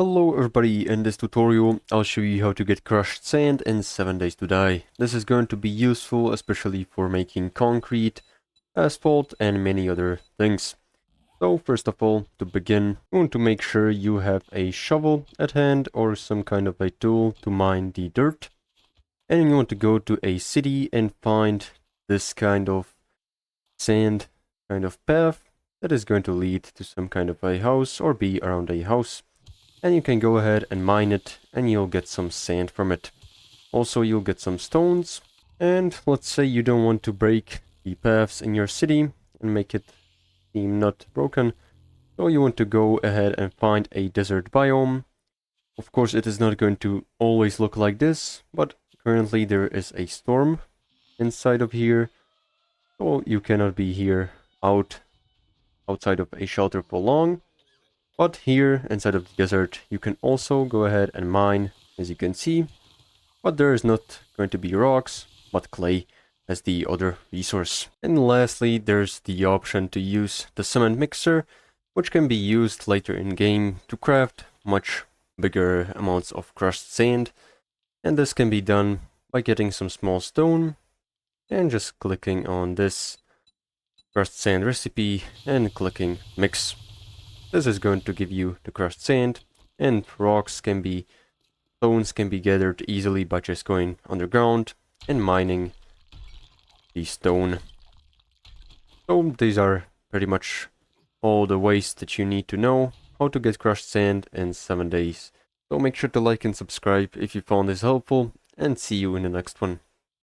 Hello everybody, in this tutorial I'll show you how to get crushed sand in 7 days to die. This is going to be useful especially for making concrete, asphalt and many other things. So first of all, to begin, you want to make sure you have a shovel at hand or some kind of a tool to mine the dirt. And you want to go to a city and find this kind of sand kind of path that is going to lead to some kind of a house or be around a house. And you can go ahead and mine it and you'll get some sand from it. Also you'll get some stones, and let's say you don't want to break the paths in your city and make it seem not broken. So you want to go ahead and find a desert biome. Of course it is not going to always look like this, but currently there is a storm inside of here. So you cannot be here outside of a shelter for long. But here, inside of the desert, you can also go ahead and mine, as you can see. But there is not going to be rocks, but clay as the other resource. And lastly, there's the option to use the cement mixer, which can be used later in game to craft much bigger amounts of crushed sand. And this can be done by getting some small stone and just clicking on this crushed sand recipe and clicking mix. This is going to give you the crushed sand, and stones can be gathered easily by just going underground and mining the stone. So these are pretty much all the ways that you need to know how to get crushed sand in 7 days. So make sure to like and subscribe if you found this helpful, and see you in the next one.